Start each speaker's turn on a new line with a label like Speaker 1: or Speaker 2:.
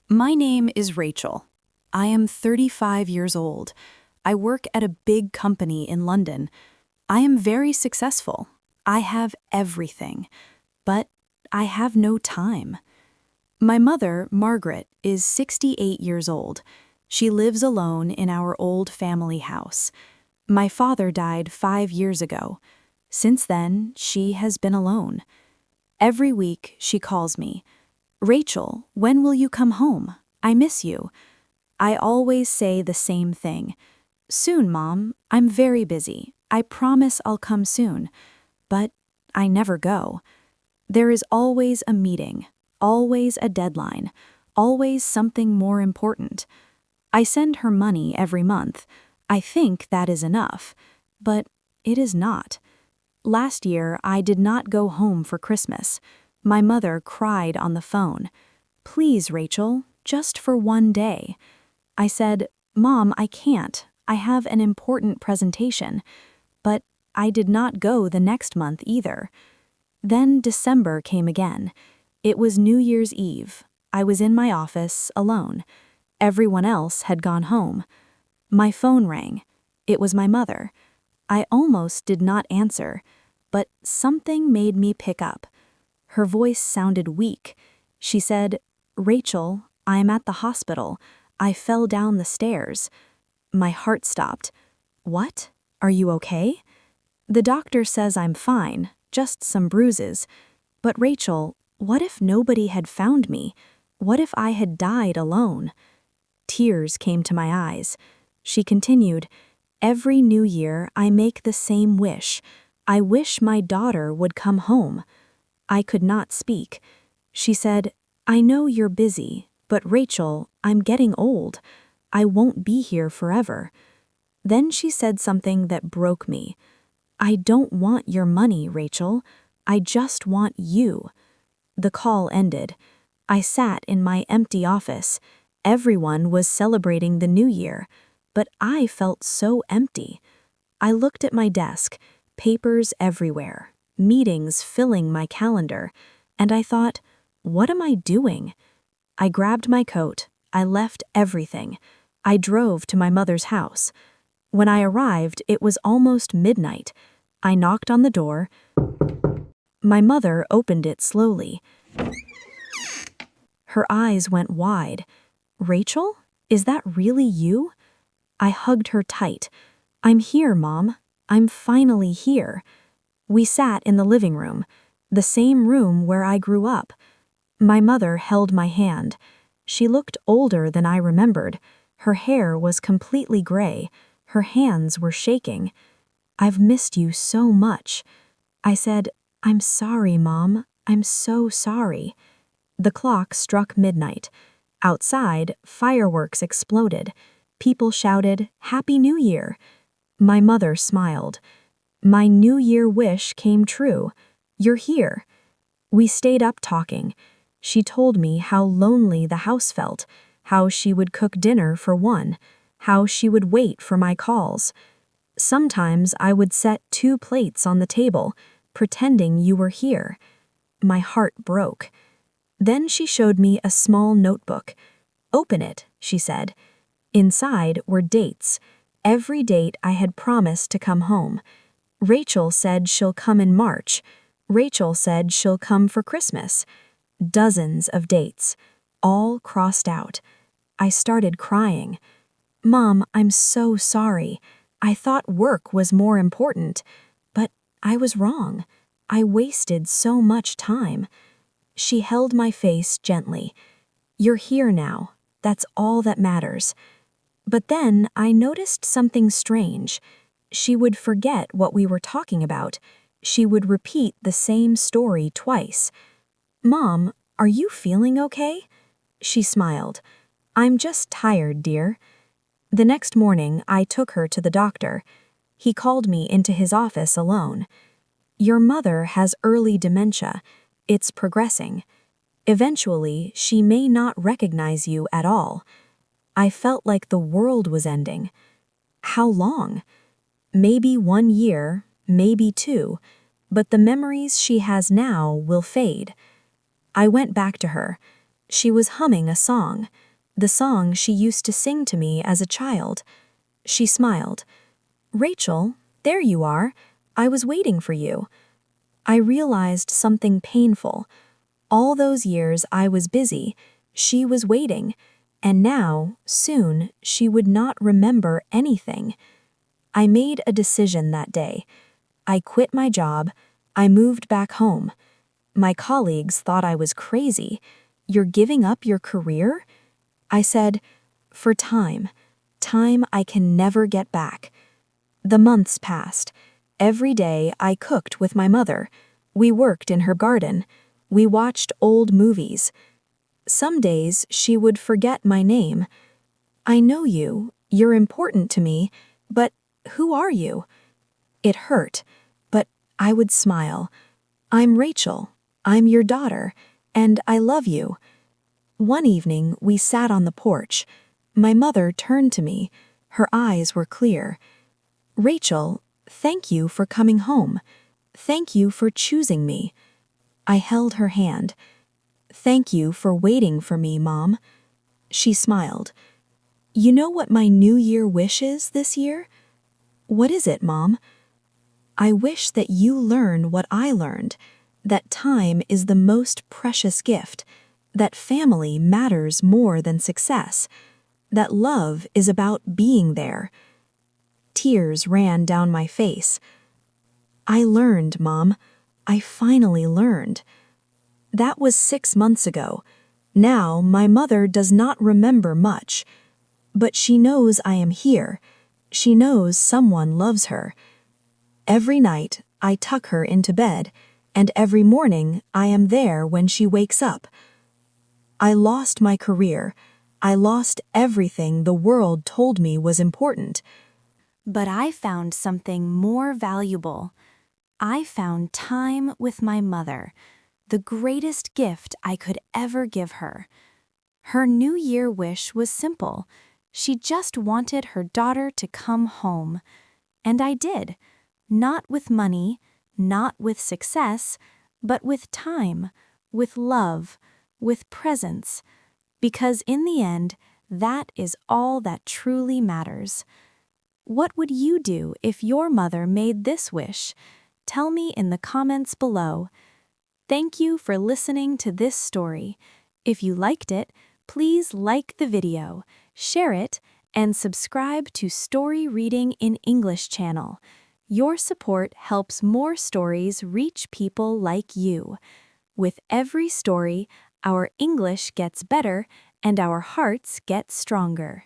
Speaker 1: My name is Rachel. I am 35 years old. I work at a big company in London. I am very successful. I have everything, but I have no time. My mother, Margaret, is 68 years old. She lives alone in our old family house. My father died 5 years ago. Since then, she has been alone. Every week, she calls me. Rachel, when will you come home? I miss you. I always say the same thing. Soon, Mom. I'm very busy. I promise I'll come soon. But I never go. There is always a meeting, always a deadline, always something more important. I send her money every month. I think that is enough. But it is not. Last year, I did not go home for Christmas. My mother cried on the phone. Please, Rachel, just for one day. I said, Mom, I can't. I have an important presentation. But I did not go the next month either. Then December came again. It was New Year's Eve. I was in my office alone. Everyone else had gone home. My phone rang. It was my mother. I almost did not answer, but something made me pick up. Her voice sounded weak. She said, Rachel, I'm at the hospital. I fell down the stairs. My heart stopped. What? Are you okay? The doctor says I'm fine, just some bruises. But Rachel, what if nobody had found me? What if I had died alone? Tears came to my eyes. She continued, Every New Year I make the same wish. I wish my daughter would come home. I could not speak. She said, I know you're busy, but Rachel, I'm getting old. I won't be here forever. Then she said something that broke me. I don't want your money, Rachel. I just want you. The call ended. I sat in my empty office. Everyone was celebrating the new year, but I felt so empty. I looked at my desk, papers everywhere, meetings filling my calendar, and I thought, what am I doing? I grabbed my coat. I left everything. I drove to my mother's house. When I arrived, it was almost midnight. I knocked on the door. My mother opened it slowly. Her eyes went wide. Rachel? Is that really you? I hugged her tight. I'm here, Mom. I'm finally here. We sat in the living room, the same room where I grew up. My mother held my hand. She looked older than I remembered. Her hair was completely gray. Her hands were shaking. I've missed you so much. I said, I'm sorry, Mom. I'm so sorry. The clock struck midnight. Outside, fireworks exploded. People shouted, Happy New Year. My mother smiled. My New Year wish came true. You're here. We stayed up talking. She told me how lonely the house felt, how she would cook dinner for one, how she would wait for my calls. Sometimes I would set 2 plates on the table, pretending you were here. My heart broke. Then she showed me a small notebook. Open it, she said. Inside were dates. Every date I had promised to come home. Rachel said she'll come in March. Rachel said she'll come for Christmas. Dozens of dates, all crossed out. I started crying. Mom, I'm so sorry. I thought work was more important, but I was wrong. I wasted so much time. She held my face gently. You're here now. That's all that matters. But then I noticed something strange. She would forget what we were talking about. She would repeat the same story twice. Mom, are you feeling okay? She smiled. I'm just tired, dear. The next morning, I took her to the doctor. He called me into his office alone. Your mother has early dementia. It's progressing. Eventually, she may not recognize you at all. I felt like the world was ending. How long? Maybe 1 year, maybe 2, but the memories she has now will fade. I went back to her. She was humming a song, the song she used to sing to me as a child. She smiled. "Rachel, there you are. I was waiting for you." I realized something painful. All those years I was busy, she was waiting, and now, soon, she would not remember anything. I made a decision that day. I quit my job. I moved back home. My colleagues thought I was crazy. "You're giving up your career?" I said, "For time. Time I can never get back." The months passed. Every day I cooked with my mother. We worked in her garden. We watched old movies. Some days she would forget my name. "I know you. You're important to me. But who are you?" It hurt, but I would smile. "I'm Rachel. I'm your daughter, and I love you." One evening, we sat on the porch. My mother turned to me. Her eyes were clear. "Rachel, thank you for coming home. Thank you for choosing me." I held her hand. "Thank you for waiting for me, Mom." She smiled. "You know what my New Year wish is this year?" "What is it, Mom?" "I wish that you learn what I learned, that time is the most precious gift, that family matters more than success, that love is about being there." Tears ran down my face. "I learned, Mom. I finally learned." That was 6 months ago. Now my mother does not remember much, but she knows I am here. She knows someone loves her. Every night I tuck her into bed, and every morning I am there when she wakes up. I lost my career. I lost everything the world told me was important. But I found something more valuable. I found time with my mother, the greatest gift I could ever give her. Her New Year wish was simple. She just wanted her daughter to come home. And I did. Not with money, not with success, but with time, with love, with presence. Because in the end, that is all that truly matters. What would you do if your mother made this wish? Tell me in the comments below. Thank you for listening to this story. If you liked it, please like the video, share it, and subscribe to Story Reading in English channel. Your support helps more stories reach people like you. With every story, our English gets better and our hearts get stronger.